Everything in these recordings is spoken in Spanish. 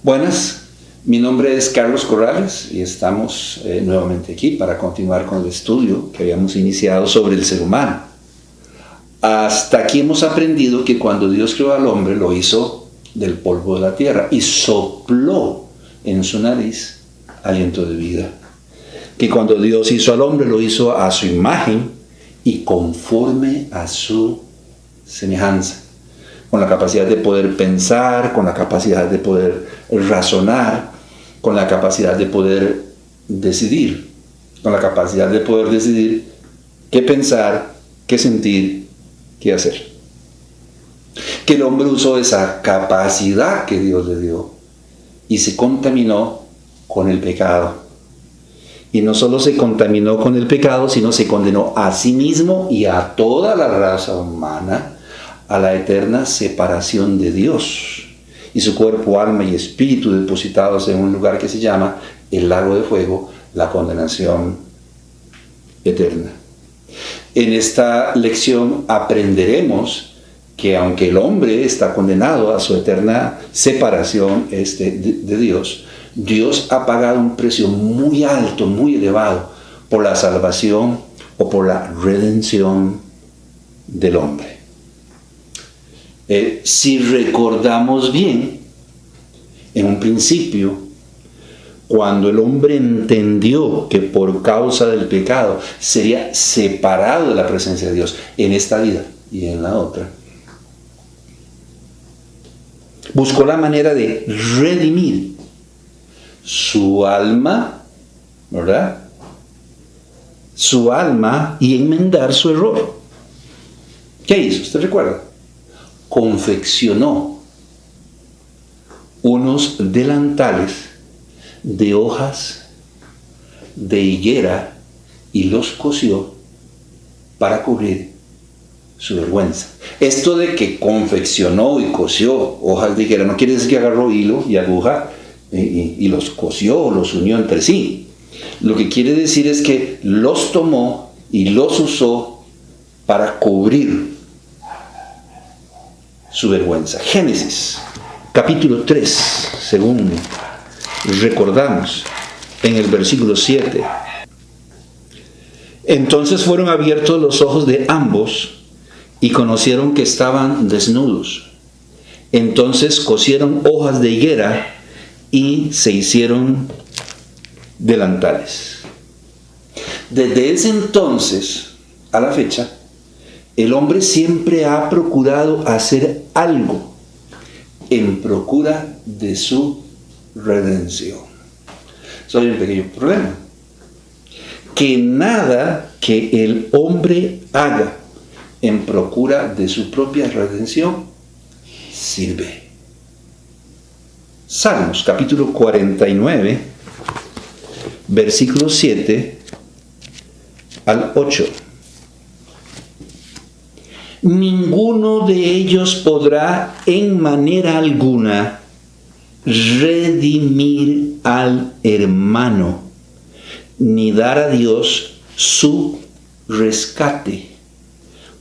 Buenas, mi nombre es Carlos Corrales y estamos nuevamente aquí para continuar con el estudio que habíamos iniciado sobre el ser humano. Hasta aquí hemos aprendido que cuando Dios creó al hombre lo hizo del polvo de la tierra y sopló en su nariz aliento de vida. Que cuando Dios hizo al hombre lo hizo a su imagen y conforme a su semejanza, con la capacidad de poder pensar, con la capacidad de poder razonar, con la capacidad de poder decidir, con la capacidad de poder decidir qué pensar, qué sentir, qué hacer. Que el hombre usó esa capacidad que Dios le dio y se contaminó con el pecado. Y no solo se contaminó con el pecado, sino se condenó a sí mismo y a toda la raza humana a la eterna separación de Dios y su cuerpo, alma y espíritu depositados en un lugar que se llama el lago de fuego, la condenación eterna. En esta lección aprenderemos que aunque el hombre está condenado a su eterna separación de Dios, Dios ha pagado un precio muy alto, muy elevado por la salvación o por la redención del hombre. Si recordamos bien, en un principio, cuando el hombre entendió que por causa del pecado sería separado de la presencia de Dios en esta vida y en la otra, buscó la manera de redimir su alma, ¿verdad? Su alma y enmendar su error. ¿Qué hizo? ¿Usted recuerda? Confeccionó unos delantales de hojas de higuera y los cosió para cubrir su vergüenza. Esto de que confeccionó y cosió hojas de higuera no quiere decir que agarró hilo y aguja y los cosió o los unió entre sí. Lo que quiere decir es que los tomó y los usó para cubrir su vergüenza. Génesis, capítulo 3, según recordamos en el versículo 7. Entonces fueron abiertos los ojos de ambos y conocieron que estaban desnudos. Entonces cosieron hojas de higuera y se hicieron delantales. Desde ese entonces a la fecha, el hombre siempre ha procurado hacer algo en procura de su redención. Solo hay un pequeño problema. Que nada que el hombre haga en procura de su propia redención sirve. Salmos capítulo 49, versículos 7 al 8. Ninguno de ellos podrá en manera alguna redimir al hermano, ni dar a Dios su rescate,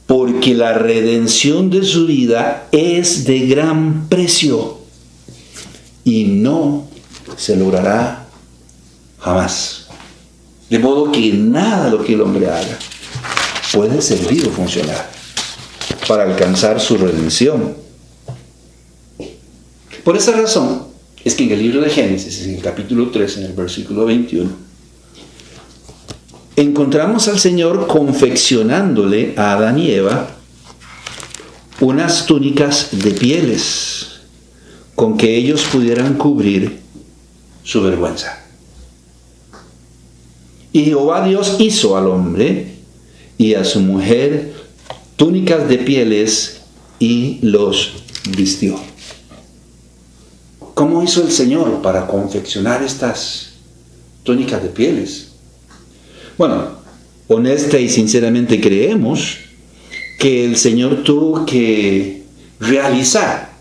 porque la redención de su vida es de gran precio y no se logrará jamás. De modo que nada de lo que el hombre haga puede servir o funcionar para alcanzar su redención. Por esa razón es que en el libro de Génesis, en el capítulo 3, en el versículo 21, encontramos al Señor confeccionándole a Adán y Eva unas túnicas de pieles con que ellos pudieran cubrir su vergüenza. Y Jehová Dios hizo al hombre y a su mujer túnicas de pieles y los vistió. ¿Cómo hizo el Señor para confeccionar estas túnicas de pieles? Bueno, honesta y sinceramente creemos que el Señor tuvo que realizar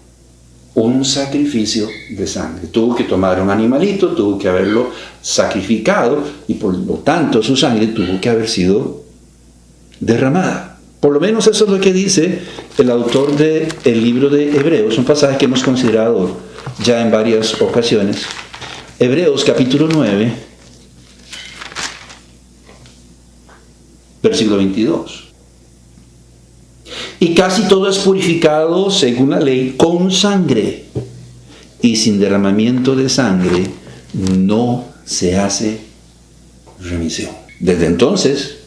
un sacrificio de sangre. Tuvo que tomar un animalito, tuvo que haberlo sacrificado y por lo tanto su sangre tuvo que haber sido derramada. Por lo menos eso es lo que dice el autor del libro de Hebreos, un pasaje que hemos considerado ya en varias ocasiones. Hebreos capítulo 9, versículo 22. Y casi todo es purificado según la ley con sangre, y sin derramamiento de sangre no se hace remisión. Desde entonces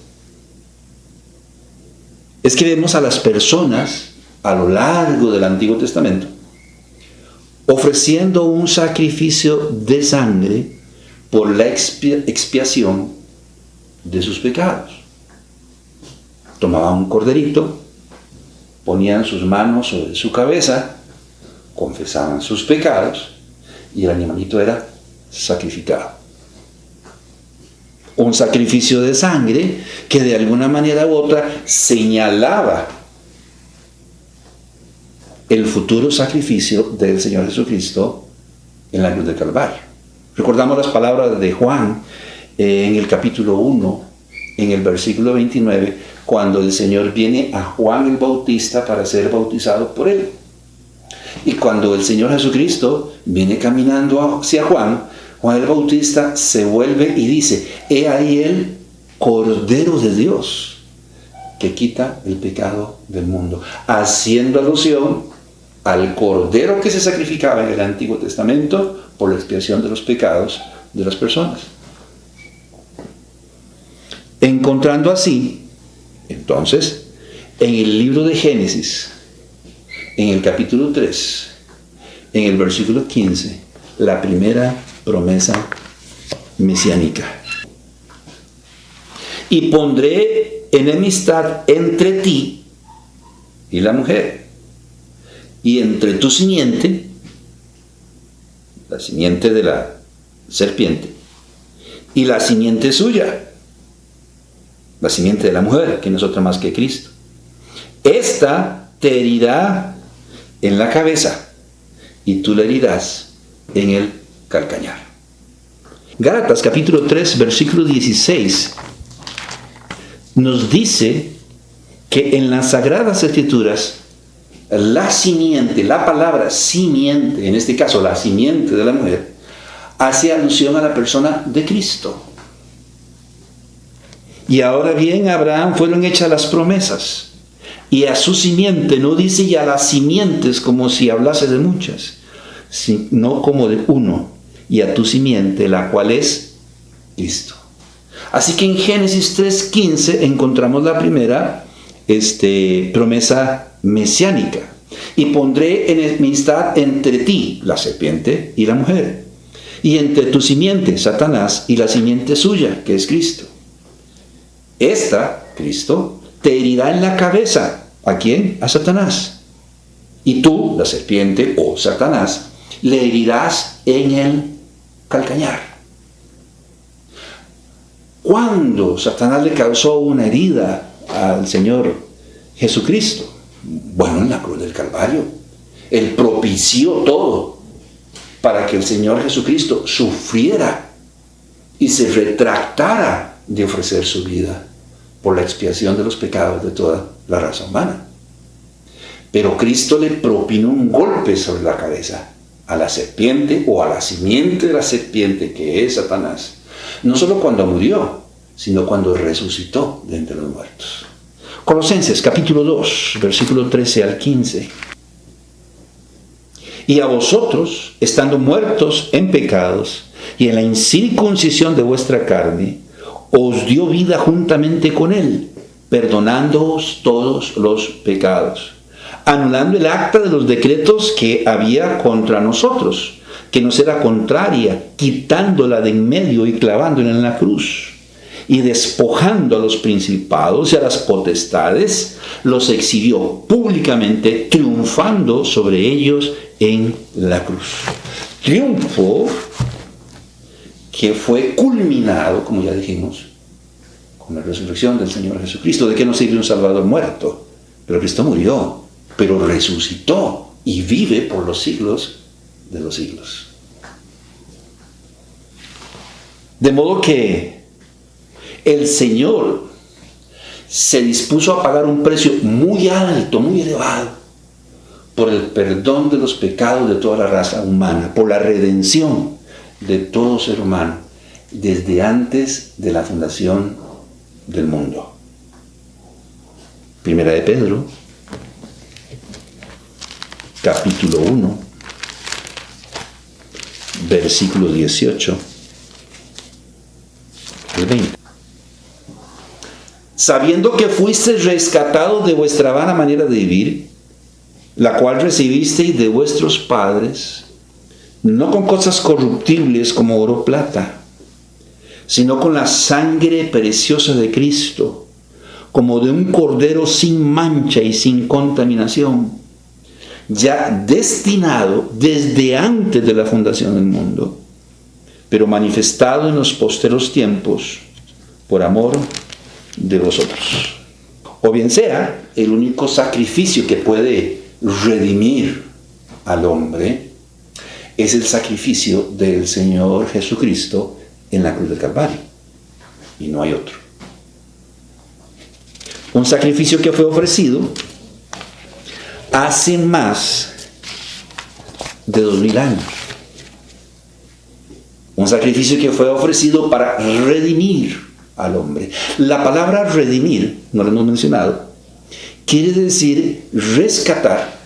es que vemos a las personas a lo largo del Antiguo Testamento ofreciendo un sacrificio de sangre por la expiación de sus pecados. Tomaban un corderito, ponían sus manos sobre su cabeza, confesaban sus pecados y el animalito era sacrificado. Un sacrificio de sangre que de alguna manera u otra señalaba el futuro sacrificio del Señor Jesucristo en la cruz del Calvario. Recordamos las palabras de Juan en el capítulo 1, en el versículo 29, cuando el Señor viene a Juan el Bautista para ser bautizado por él. Y cuando el Señor Jesucristo viene caminando hacia Juan, Juan el Bautista se vuelve y dice: he ahí el Cordero de Dios que quita el pecado del mundo, haciendo alusión al Cordero que se sacrificaba en el Antiguo Testamento por la expiación de los pecados de las personas. Encontrando así, entonces, en el libro de Génesis, en el capítulo 3, en el versículo 15, la primera promesa mesiánica. Y pondré enemistad entre ti y la mujer, y entre tu simiente, la simiente de la serpiente, y la simiente suya, la simiente de la mujer, que no es otra más que Cristo. Esta te herirá en la cabeza, y tú le herirás en el calcañar. Gálatas capítulo 3, versículo 16, nos dice que en las Sagradas Escrituras, la simiente, la palabra simiente, en este caso la simiente de la mujer, hace alusión a la persona de Cristo. Y ahora bien, a Abraham fueron hechas las promesas, y a su simiente, no dice ya las simientes como si hablase de muchas, sino como de uno, y a tu simiente, la cual es Cristo. Así que en Génesis 3:15 encontramos la primera promesa mesiánica. Y pondré enemistad entre ti, la serpiente, y la mujer, y entre tu simiente, Satanás, y la simiente suya, que es Cristo. Esta, Cristo, te herirá en la cabeza. ¿A quién? A Satanás. Y tú, la serpiente o Satanás, le herirás en el calcañar. ¿Cuándo Satanás le causó una herida al Señor Jesucristo? Bueno, en la cruz del Calvario. Él propició todo para que el Señor Jesucristo sufriera y se retractara de ofrecer su vida por la expiación de los pecados de toda la raza humana. Pero Cristo le propinó un golpe sobre la cabeza a la serpiente o a la simiente de la serpiente, que es Satanás, no solo cuando murió, sino cuando resucitó de entre los muertos. Colosenses capítulo 2, versículo 13 al 15. Y a vosotros, estando muertos en pecados y en la incircuncisión de vuestra carne, os dio vida juntamente con él, perdonándoos todos los pecados, anulando el acta de los decretos que había contra nosotros, que nos era contraria, quitándola de en medio y clavándola en la cruz, y despojando a los principados y a las potestades, los exhibió públicamente, triunfando sobre ellos en la cruz. Triunfo que fue culminado, como ya dijimos, con la resurrección del Señor Jesucristo. ¿De qué nos sirve un Salvador muerto? Pero Cristo murió, pero resucitó y vive por los siglos de los siglos. De modo que el Señor se dispuso a pagar un precio muy alto, muy elevado, por el perdón de los pecados de toda la raza humana, por la redención de todo ser humano, desde antes de la fundación del mundo. Primera de Pedro, capítulo 1, versículo 18 al 20. Sabiendo que fuisteis rescatados de vuestra vana manera de vivir, la cual recibisteis de vuestros padres, no con cosas corruptibles como oro o plata, sino con la sangre preciosa de Cristo, como de un cordero sin mancha y sin contaminación, ya destinado desde antes de la fundación del mundo, pero manifestado en los posteros tiempos por amor de vosotros. O bien sea, el único sacrificio que puede redimir al hombre es el sacrificio del Señor Jesucristo en la cruz del Calvario, y no hay otro. Un sacrificio que fue ofrecido hace más de 2000 años. Un sacrificio que fue ofrecido para redimir al hombre. La palabra redimir, no lo hemos mencionado, quiere decir rescatar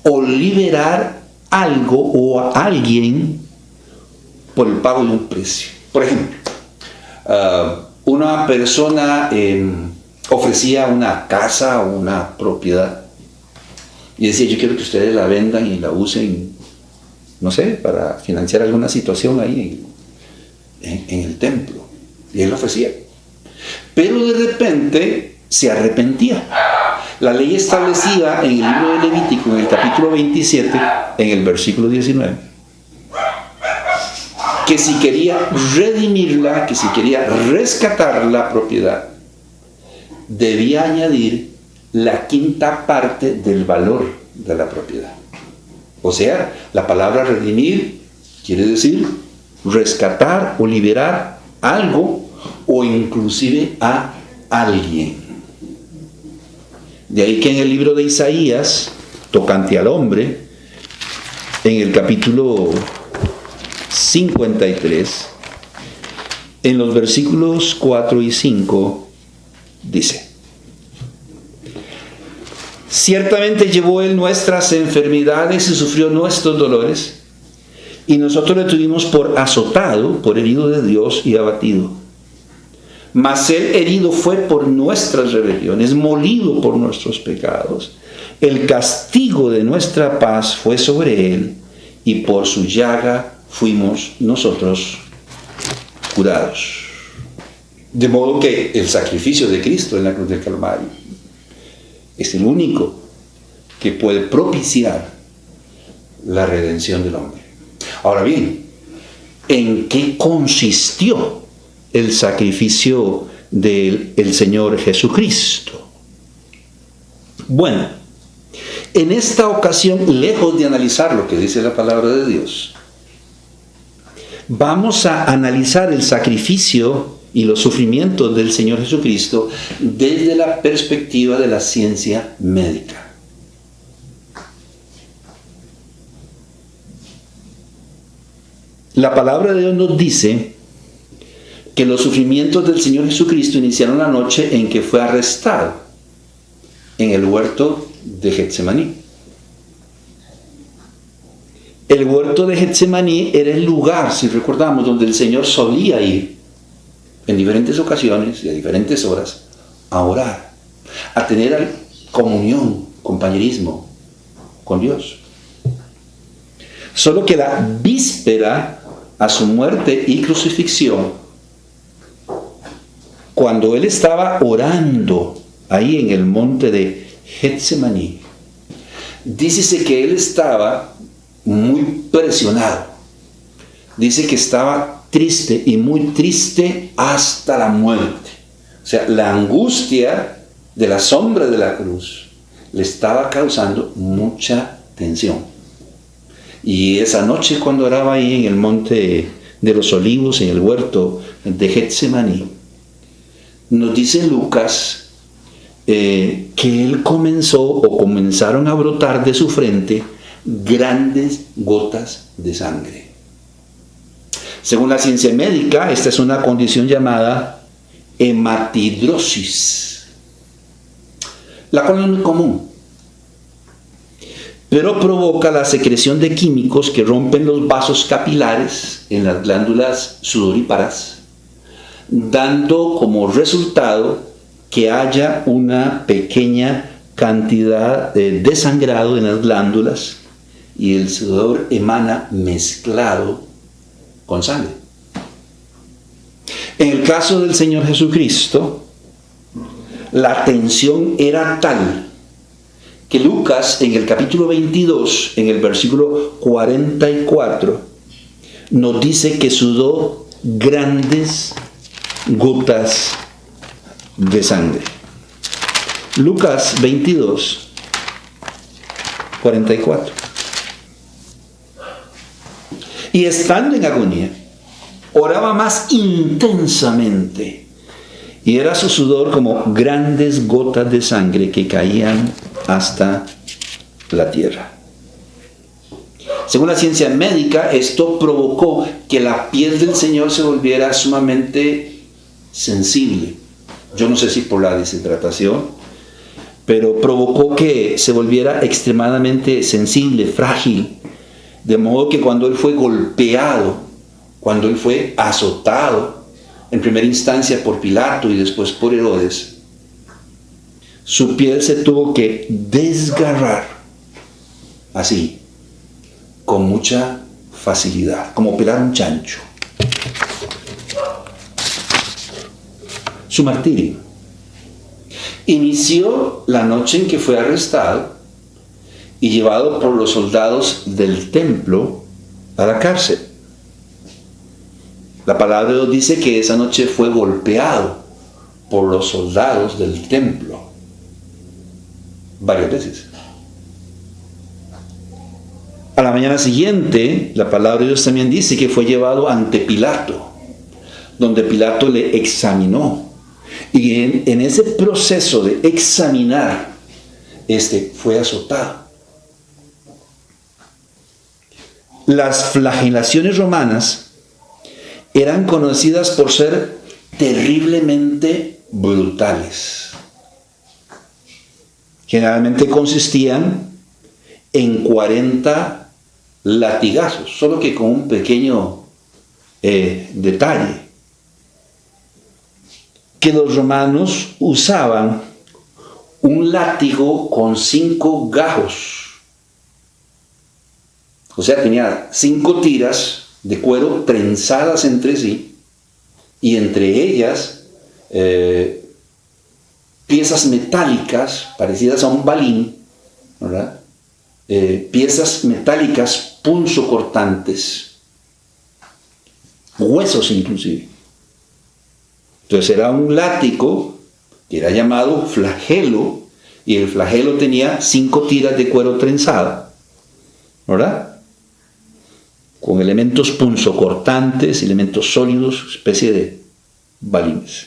o liberar algo o a alguien por el pago de un precio. Por ejemplo, una persona ofrecía una casa o una propiedad y decía: yo quiero que ustedes la vendan y la usen, no sé, para financiar alguna situación ahí en el templo. Y él lo ofrecía. Pero de repente se arrepentía. La ley establecía en el libro de Levítico, en el capítulo 27, en el versículo 19, que si quería redimirla, que si quería rescatar la propiedad, debía añadir la quinta parte del valor de la propiedad. O sea, la palabra redimir quiere decir rescatar o liberar algo o inclusive a alguien. De ahí que en el libro de Isaías, tocante al hombre, en el capítulo 53, en los versículos 4 y 5, dice: ciertamente llevó él nuestras enfermedades y sufrió nuestros dolores, y nosotros le tuvimos por azotado, por herido de Dios y abatido. Mas él herido fue por nuestras rebeliones, molido por nuestros pecados. El castigo de nuestra paz fue sobre él, y por su llaga fuimos nosotros curados. De modo que el sacrificio de Cristo en la cruz del Calvario es el único que puede propiciar la redención del hombre. Ahora bien, ¿en qué consistió el sacrificio del Señor Jesucristo? Bueno, en esta ocasión, lejos de analizar lo que dice la palabra de Dios, vamos a analizar el sacrificio y los sufrimientos del Señor Jesucristo desde la perspectiva de la ciencia médica. La palabra de Dios nos dice que los sufrimientos del Señor Jesucristo iniciaron la noche en que fue arrestado en el huerto de Getsemaní. El huerto de Getsemaní era el lugar, si recordamos, donde el Señor solía ir en diferentes ocasiones y a diferentes horas a orar, a tener comunión, compañerismo con Dios. Solo que la víspera a su muerte y crucifixión, cuando él estaba orando ahí en el monte de Getsemaní, dícese que él estaba muy presionado. Dice que estaba triste y muy triste hasta la muerte. O sea, la angustia de la sombra de la cruz le estaba causando mucha tensión. Y esa noche, cuando oraba ahí en el monte de los Olivos, en el huerto de Getsemaní, nos dice Lucas que él comenzaron a brotar de su frente grandes gotas de sangre. Según la ciencia médica, esta es una condición llamada hematidrosis, la cual no es muy común, pero provoca la secreción de químicos que rompen los vasos capilares en las glándulas sudoríparas, dando como resultado que haya una pequeña cantidad de desangrado en las glándulas y el sudor emana mezclado con sangre. En el caso del Señor Jesucristo, la tensión era tal que Lucas en el capítulo 22, en el versículo 44, nos dice que sudó grandes gotas de sangre. Lucas 22, 44. Y estando en agonía, oraba más intensamente, y era su sudor como grandes gotas de sangre que caían hasta la tierra. Según la ciencia médica, esto provocó que la piel del Señor se volviera sumamente sensible. Yo no sé si por la deshidratación, pero provocó que se volviera extremadamente sensible, frágil, de modo que cuando él fue golpeado, cuando él fue azotado, en primera instancia por Pilato y después por Herodes, su piel se tuvo que desgarrar así, con mucha facilidad, como pelar un chancho. Su martirio inició la noche en que fue arrestado y llevado por los soldados del templo a la cárcel. La palabra de Dios dice que esa noche fue golpeado por los soldados del templo varias veces. A la mañana siguiente, la palabra de Dios también dice que fue llevado ante Pilato, donde Pilato le examinó. Y en ese proceso de examinar, fue azotado. Las flagelaciones romanas eran conocidas por ser terriblemente brutales. Generalmente consistían en 40 latigazos, solo que con un pequeño detalle, que los romanos usaban un látigo con 5 gajos. O sea, tenía 5 tiras de cuero trenzadas entre sí, y entre ellas piezas metálicas parecidas a un balín, ¿verdad? Piezas metálicas punzocortantes, huesos inclusive. Entonces era un látigo que era llamado flagelo, y el flagelo tenía 5 tiras de cuero trenzado, ¿verdad? Con elementos punzocortantes, elementos sólidos, especie de balines.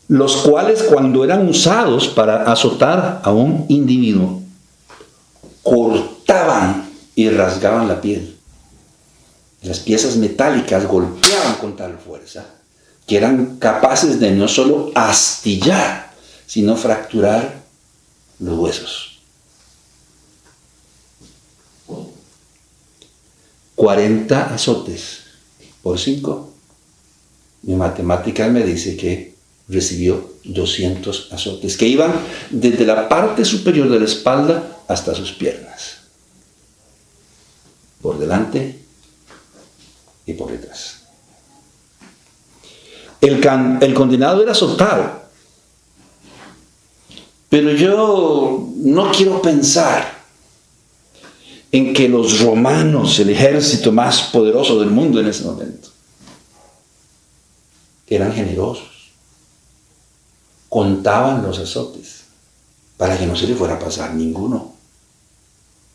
Los cuales, cuando eran usados para azotar a un individuo, cortaban y rasgaban la piel. Las piezas metálicas golpeaban con tal fuerza que eran capaces de no solo astillar, sino fracturar los huesos. 40 azotes por 5. Mi matemática me dice que recibió 200 azotes, que iban desde la parte superior de la espalda hasta sus piernas, por delante y por detrás. El condenado era azotado, pero yo no quiero pensar en que los romanos, el ejército más poderoso del mundo en ese momento, eran generosos. Contaban los azotes para que no se le fuera a pasar ninguno.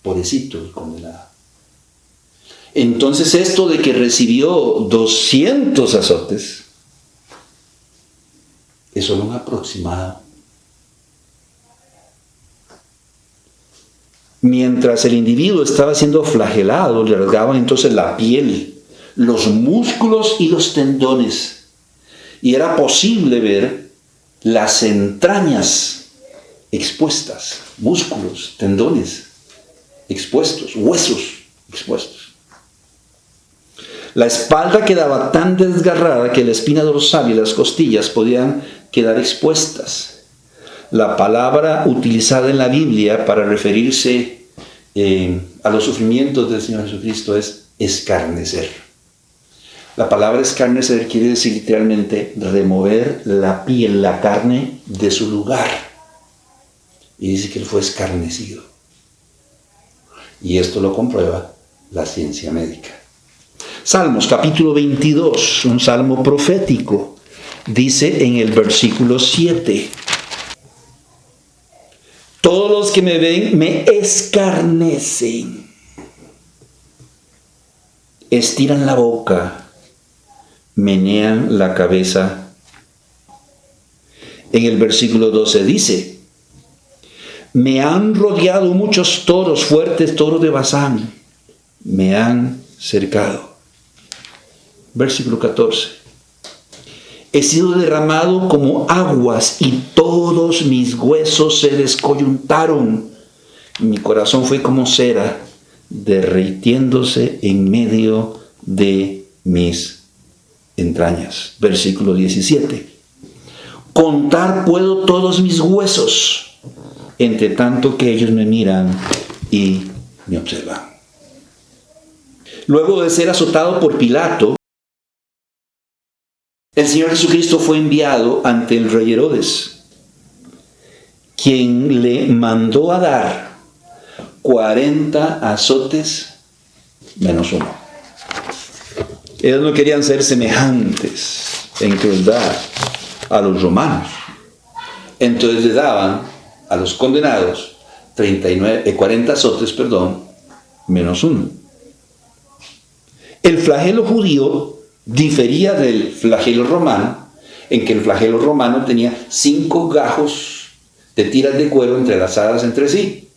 Pobrecito el condenado. Entonces esto de que recibió 200 azotes es solo un aproximado. Mientras el individuo estaba siendo flagelado, le rasgaban entonces la piel, los músculos y los tendones. Y era posible ver las entrañas expuestas, músculos, tendones expuestos, huesos expuestos. La espalda quedaba tan desgarrada que la espina dorsal y las costillas podían quedar expuestas. La palabra utilizada en la Biblia para referirse a los sufrimientos del Señor Jesucristo es escarnecer. La palabra escarnecer quiere decir literalmente remover la piel, la carne de su lugar. Y dice que él fue escarnecido. Y esto lo comprueba la ciencia médica. Salmos capítulo 22, un salmo profético, dice en el versículo 7: todos los que me ven me escarnecen, estiran la boca, menean la cabeza. En el versículo 12 dice: me han rodeado muchos toros, fuertes toros de Basán, me han cercado. Versículo 14: he sido derramado como aguas y todos mis huesos se descoyuntaron. Mi corazón fue como cera, derritiéndose en medio de mis entrañas. Versículo 17: contar puedo todos mis huesos, entre tanto que ellos me miran y me observan. Luego de ser azotado por Pilato, el Señor Jesucristo fue enviado ante el rey Herodes, quien le mandó a dar 40 azotes menos uno. Ellos no querían ser semejantes en crueldad a los romanos. Entonces le daban a los condenados 40 azotes, menos uno. El flagelo judío difería del flagelo romano, en que el flagelo romano tenía 5 gajos de tiras de cuero entrelazadas entre sí.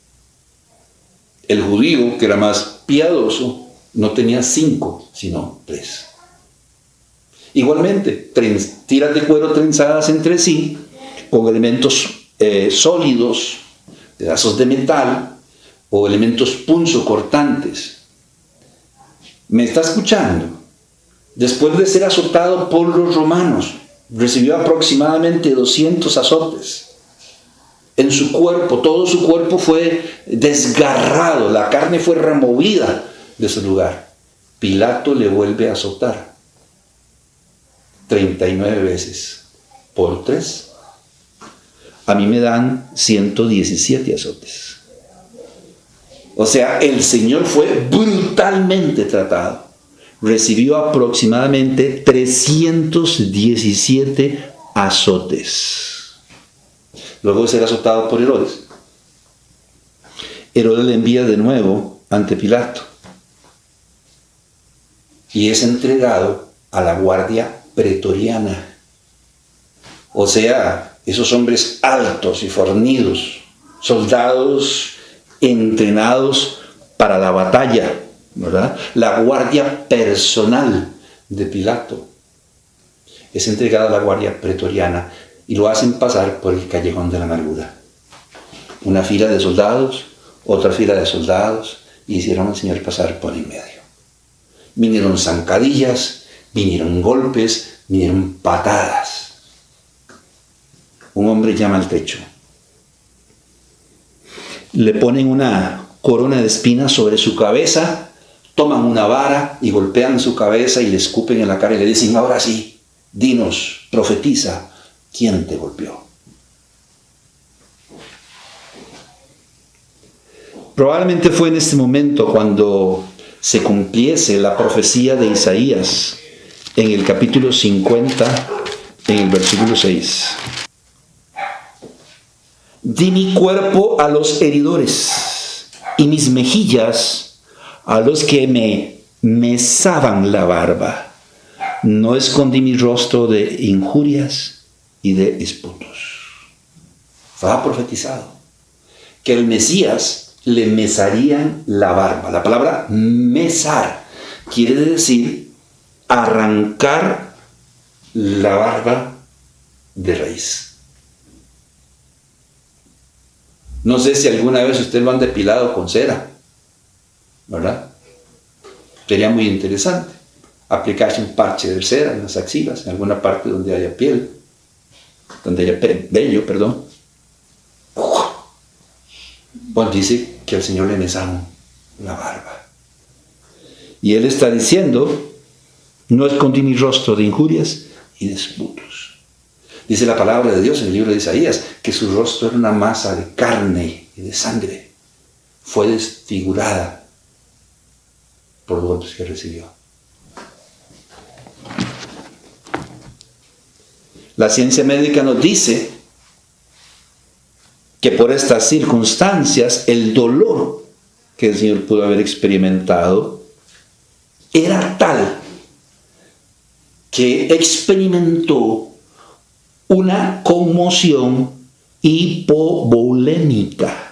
El judío, que era más piadoso, no tenía 5, sino 3. Igualmente, tiras de cuero trenzadas entre sí, con elementos sólidos, pedazos de metal, o elementos punzocortantes. ¿Me está escuchando? Después de ser azotado por los romanos, recibió aproximadamente 200 azotes. En su cuerpo, todo su cuerpo fue desgarrado, la carne fue removida de su lugar. Pilato le vuelve a azotar 39 veces por 3. A mí me dan 117 azotes. O sea, el Señor fue brutalmente tratado. Recibió aproximadamente 317 azotes. Luego de ser azotado por Herodes, Herodes le envía de nuevo ante Pilato y es entregado a la guardia pretoriana. O sea, esos hombres altos y fornidos, soldados entrenados para la batalla, ¿verdad? La guardia personal de Pilato es entregada a la guardia pretoriana y lo hacen pasar por el callejón de la amargura. Una fila de soldados, otra fila de soldados, y hicieron al Señor pasar por en medio. Vinieron zancadillas, vinieron golpes, vinieron patadas. Un hombre llama al techo. Le ponen una corona de espinas sobre su cabeza, toman una vara y golpean su cabeza y le escupen en la cara y le dicen: ahora sí, dinos, profetiza, ¿quién te golpeó? Probablemente fue en este momento cuando se cumpliese la profecía de Isaías en el capítulo 50, en el versículo 6. Di mi cuerpo a los heridores y mis mejillas a los que me mesaban la barba. No escondí mi rostro de injurias y de esputos. Estaba profetizado que el Mesías le mesarían la barba. La palabra mesar quiere decir arrancar la barba de raíz. No sé si alguna vez ustedes lo han depilado con cera, ¿verdad? Sería muy interesante aplicarse un parche de cera en las axilas, en alguna parte donde haya piel, donde haya vello, perdón. Pues dice que al Señor le mesaron la barba. Y Él está diciendo, no escondí mi rostro de injurias y de esputos. Dice la palabra de Dios en el libro de Isaías, que su rostro era una masa de carne y de sangre. Fue desfigurada por los golpes que recibió. La ciencia médica nos dice que por estas circunstancias el dolor que el Señor pudo haber experimentado era tal que experimentó una conmoción hipovolémica.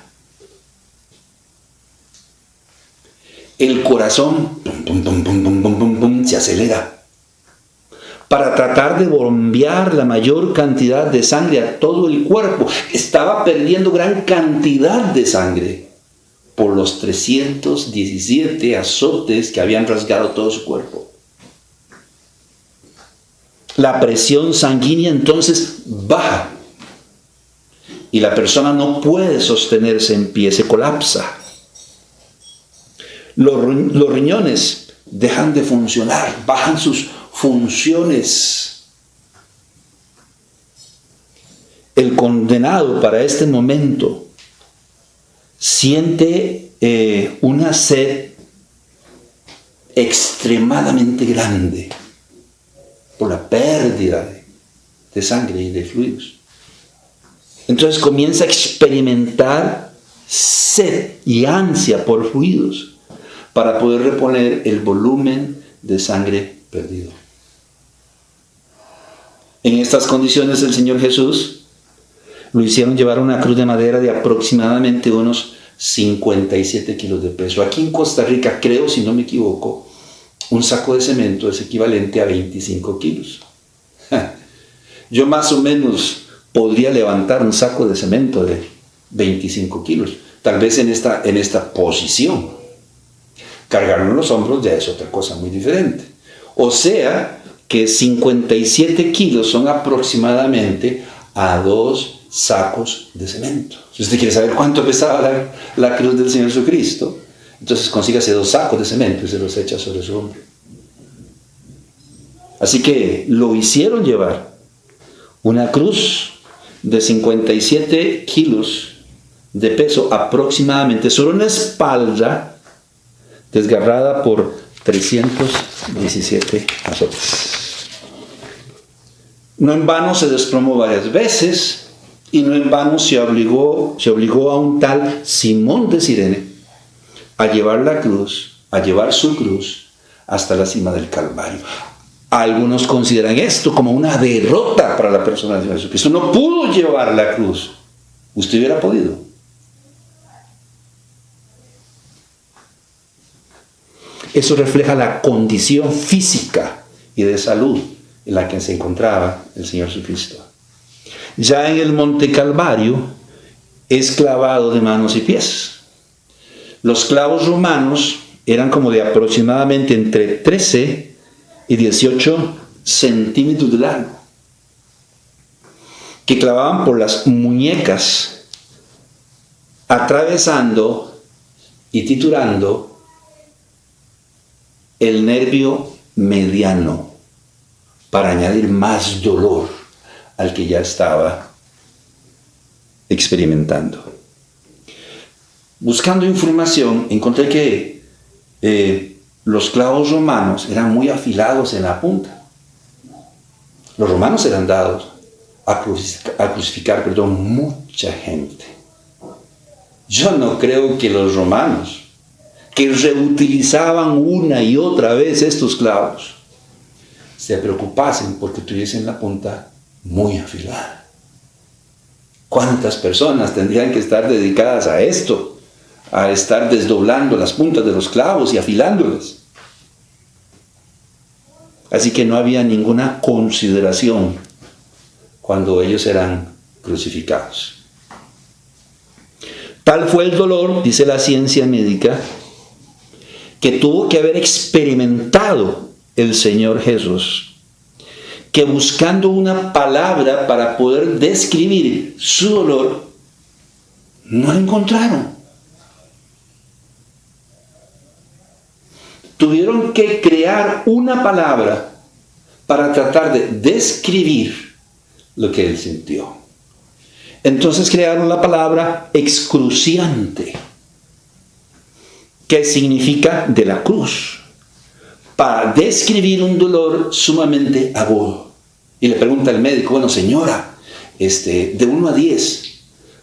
El corazón se acelera para tratar de bombear la mayor cantidad de sangre a todo el cuerpo. Estaba perdiendo gran cantidad de sangre por los 317 azotes que habían rasgado todo su cuerpo. La presión sanguínea entonces baja y la persona no puede sostenerse en pie, se colapsa. Los riñones dejan de funcionar, bajan sus funciones. El condenado para este momento siente una sed extremadamente grande por la pérdida de sangre y de fluidos. Entonces comienza a experimentar sed y ansia por fluidos para poder reponer el volumen de sangre perdido. En estas condiciones el Señor Jesús lo hicieron llevar una cruz de madera de aproximadamente unos 57 kilos de peso. Aquí en Costa Rica, creo, si no me equivoco, un saco de cemento es equivalente a 25 kilos. Yo más o menos podría levantar un saco de cemento de 25 kilos, tal vez en esta posición. Cargarlo en los hombros ya es otra cosa muy diferente. O sea que 57 kilos son aproximadamente a 2 sacos de cemento. Si usted quiere saber cuánto pesaba la cruz del Señor Jesucristo, entonces consígase 2 sacos de cemento y se los echa sobre su hombro. Así que lo hicieron llevar una cruz de 57 kilos de peso aproximadamente sobre una espalda desgarrada por 317 azotes. No en vano se desplomó varias veces y no en vano se obligó a un tal Simón de Cirene a llevar su cruz hasta la cima del Calvario. Algunos consideran esto como una derrota para la persona de Jesucristo. No pudo llevar la cruz. ¿Usted hubiera podido? Eso refleja la condición física y de salud en la que se encontraba el Señor Jesucristo. Ya en el Monte Calvario es clavado de manos y pies. Los clavos romanos eran como de aproximadamente entre 13 y 18 centímetros de largo, que clavaban por las muñecas, atravesando y triturando el nervio mediano para añadir más dolor al que ya estaba experimentando. Buscando información, encontré que los clavos romanos eran muy afilados en la punta. Los romanos eran dados a crucificar mucha gente. Yo no creo que los romanos, que reutilizaban una y otra vez estos clavos, se preocupasen porque tuviesen la punta muy afilada. ¿Cuántas personas tendrían que estar dedicadas a esto? A estar desdoblando las puntas de los clavos y afilándolas. Así que no había ninguna consideración cuando ellos eran crucificados. Tal fue el dolor, dice la ciencia médica, que tuvo que haber experimentado el Señor Jesús, que buscando una palabra para poder describir su dolor, no la encontraron. Tuvieron que crear una palabra para tratar de describir lo que él sintió. Entonces crearon la palabra excruciante, que significa de la cruz, para describir un dolor sumamente agudo. Y le pregunta al médico, bueno, señora, de 1 a 10,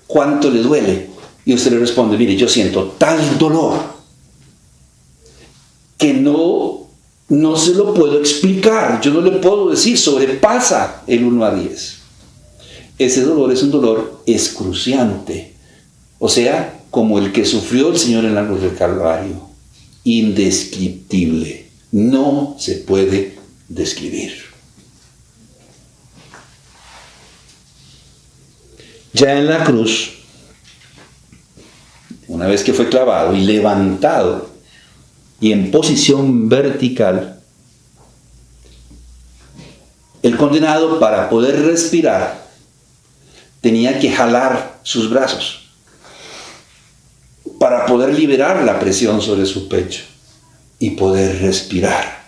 ¿cuánto le duele? Y usted le responde, mire, yo siento tal dolor que no se lo puedo explicar, yo no le puedo decir, sobrepasa el 1 a 10. Ese dolor es un dolor excruciante, o sea, como el que sufrió el Señor en la cruz del Calvario, indescriptible, no se puede describir. Ya en la cruz, una vez que fue clavado y levantado y en posición vertical, el condenado, para poder respirar, tenía que jalar sus brazos para poder liberar la presión sobre su pecho y poder respirar.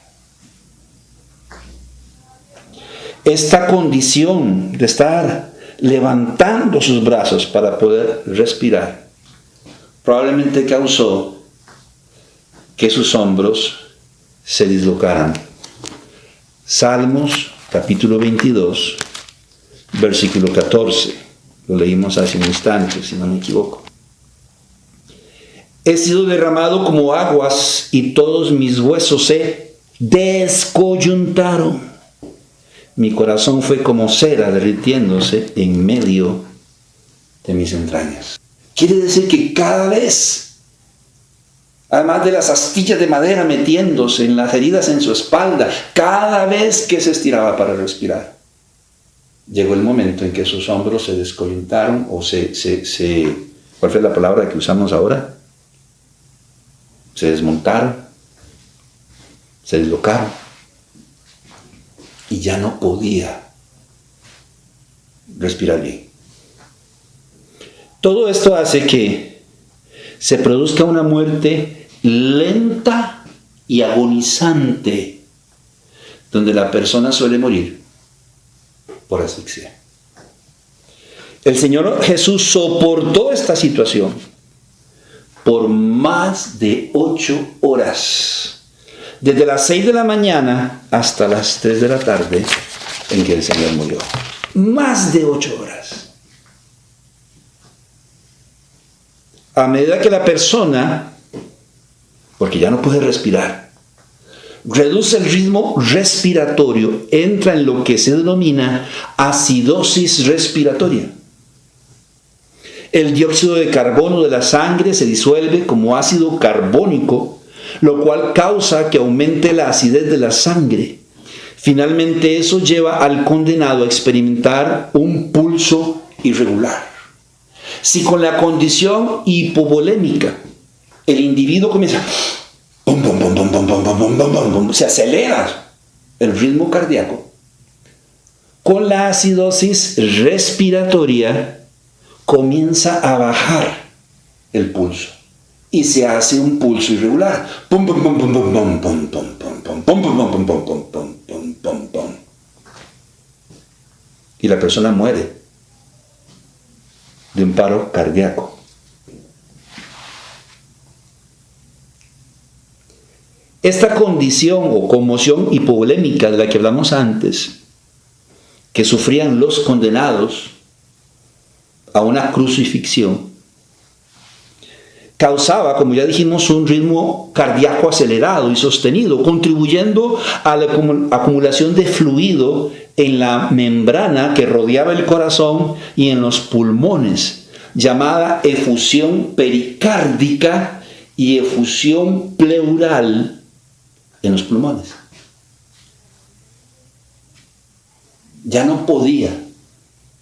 Esta condición de estar levantando sus brazos para poder respirar probablemente causó que sus hombros se dislocaran. Salmos capítulo 22, versículo 14. Lo leímos hace un instante, si no me equivoco. He sido derramado como aguas y todos mis huesos se descoyuntaron. Mi corazón fue como cera derritiéndose en medio de mis entrañas. Quiere decir que cada vez, además de las astillas de madera metiéndose en las heridas en su espalda, cada vez que se estiraba para respirar, llegó el momento en que sus hombros se descoyuntaron o ¿cuál fue la palabra que usamos ahora? Se desmontaron, se deslocaron y ya no podía respirar bien. Todo esto hace que se produzca una muerte lenta y agonizante, donde la persona suele morir por asfixia. El Señor Jesús soportó esta situación por más de 8 horas, desde las 6 de la mañana hasta las 3 de la tarde en que el Señor murió. Más de 8 horas. A medida que la persona, porque ya no puede respirar, reduce el ritmo respiratorio, entra en lo que se denomina acidosis respiratoria. El dióxido de carbono de la sangre se disuelve como ácido carbónico, lo cual causa que aumente la acidez de la sangre. Finalmente, eso lleva al condenado a experimentar un pulso irregular. Si con la condición hipovolémica el individuo comienza, se acelera el ritmo cardíaco, con la acidosis respiratoria comienza a bajar el pulso y se hace un pulso irregular. Y la persona muere de un paro cardíaco. Esta condición o conmoción hipovolémica de la que hablamos antes, que sufrían los condenados a una crucifixión, causaba, como ya dijimos, un ritmo cardíaco acelerado y sostenido, contribuyendo a la acumulación de fluido en la membrana que rodeaba el corazón y en los pulmones, llamada efusión pericárdica y efusión pleural en los pulmones. Ya no podía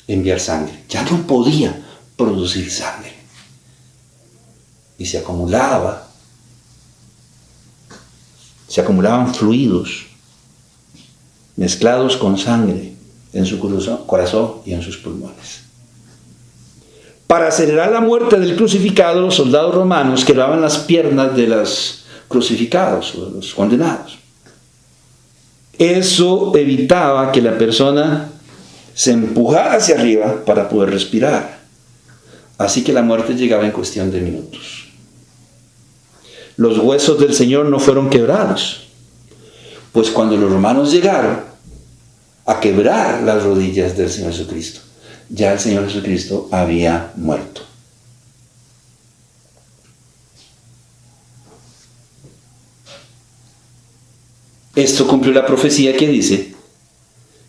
enviar sangre, ya no podía producir sangre. Y se acumulaban fluidos mezclados con sangre en su corazón y en sus pulmones. Para acelerar la muerte del crucificado, los soldados romanos quebraban las piernas de los crucificados o de los condenados. Eso evitaba que la persona se empujara hacia arriba para poder respirar. Así que la muerte llegaba en cuestión de minutos. Los huesos del Señor no fueron quebrados, pues cuando los romanos llegaron a quebrar las rodillas del Señor Jesucristo, ya el Señor Jesucristo había muerto. Esto cumplió la profecía que dice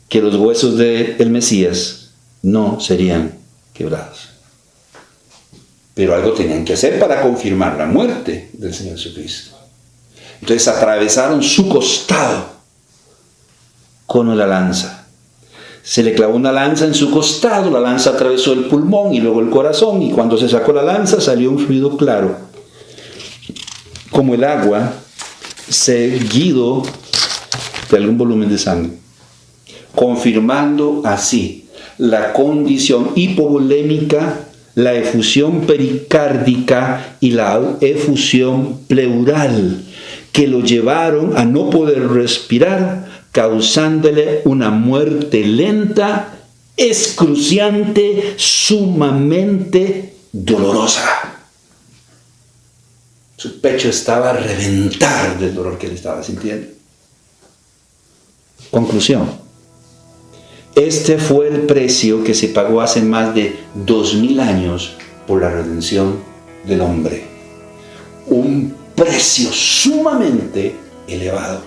que los huesos del Mesías no serían quebrados. Pero algo tenían que hacer para confirmar la muerte del Señor Jesucristo. Entonces atravesaron su costado con una lanza. Se le clavó una lanza en su costado, la lanza atravesó el pulmón y luego el corazón, y cuando se sacó la lanza salió un fluido claro, como el agua, seguido de algún volumen de sangre, confirmando así la condición hipovolémica, la efusión pericárdica y la efusión pleural, que lo llevaron a no poder respirar, causándole una muerte lenta, excruciante, sumamente dolorosa. Su pecho estaba a reventar del dolor que él estaba sintiendo. Conclusión. Este fue el precio que se pagó hace más de 2000 años por la redención del hombre. Un precio sumamente elevado.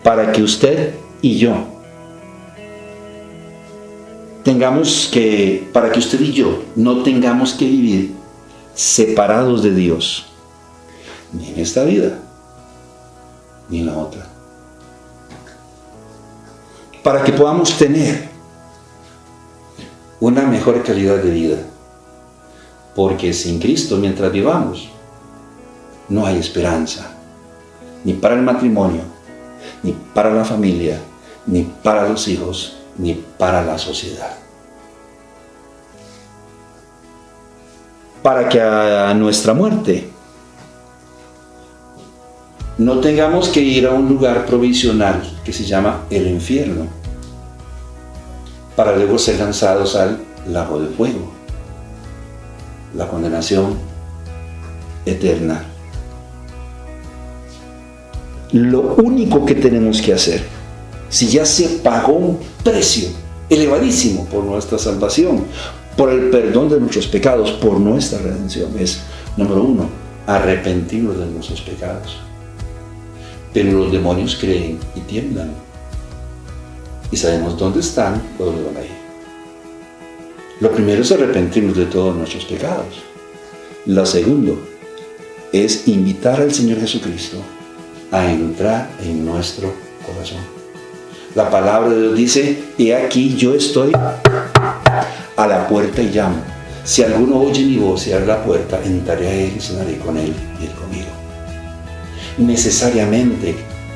Para que usted y yo no tengamos que vivir separados de Dios, ni en esta vida, ni en la otra. Para que podamos tener una mejor calidad de vida. Porque sin Cristo, mientras vivamos, no hay esperanza, ni para el matrimonio, ni para la familia, ni para los hijos, ni para la sociedad. Para que a nuestra muerte no tengamos que ir a un lugar provisional que se llama el infierno, para luego ser lanzados al lago de fuego, la condenación eterna. Lo único que tenemos que hacer, si ya se pagó un precio elevadísimo por nuestra salvación, por el perdón de nuestros pecados, por nuestra redención, es, número 1, arrepentirnos de nuestros pecados. Pero los demonios creen y tiemblan. Y sabemos dónde están, o dónde van a ir. Lo primero es arrepentirnos de todos nuestros pecados. Lo segundo es invitar al Señor Jesucristo a entrar en nuestro corazón. La palabra de Dios dice: he aquí yo estoy a la puerta y llamo. Si alguno oye mi voz y abre la puerta, entraré a él y cenaré con él y él conmigo. Necesariamente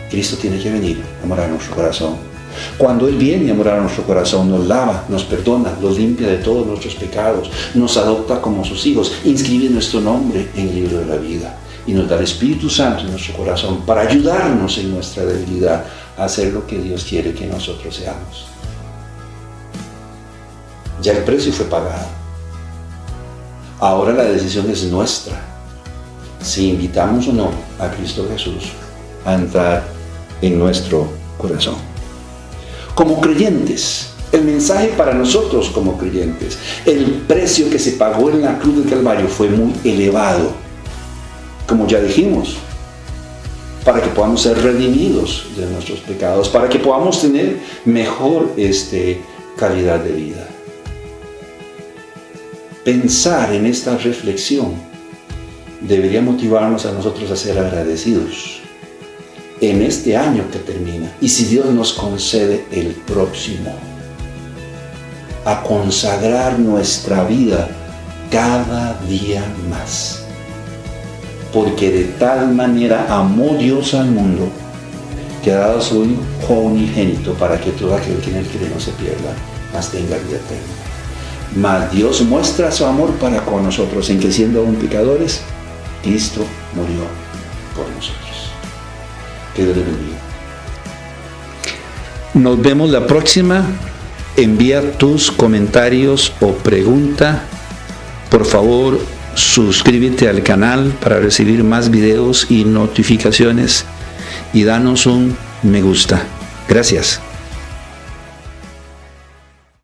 Cristo tiene que venir a morar en nuestro corazón. Cuando Él viene a morar en nuestro corazón, nos lava, nos perdona, nos limpia de todos nuestros pecados, nos adopta como sus hijos, inscribe nuestro nombre en el libro de la vida y nos da el Espíritu Santo en nuestro corazón para ayudarnos en nuestra debilidad a hacer lo que Dios quiere que nosotros seamos. Ya el precio fue pagado. Ahora la decisión es nuestra. Si invitamos o no a Cristo Jesús a entrar en nuestro corazón. Como creyentes, el mensaje para nosotros como creyentes, el precio que se pagó en la cruz del Calvario fue muy elevado. Como ya dijimos, para que podamos ser redimidos de nuestros pecados, para que podamos tener mejor calidad de vida. Pensar en esta reflexión debería motivarnos a nosotros a ser agradecidos en este año que termina, y si Dios nos concede el próximo, a consagrar nuestra vida cada día más, porque de tal manera amó Dios al mundo que ha dado a su Hijo unigénito para que todo aquel que en él cree no se pierda, mas tenga vida eterna. Mas Dios muestra su amor para con nosotros en que, siendo aún pecadores, Cristo murió por nosotros. Que Dios les bendiga. Nos vemos la próxima. Envía tus comentarios o pregunta. Por favor, suscríbete al canal para recibir más videos y notificaciones, y danos un me gusta. Gracias.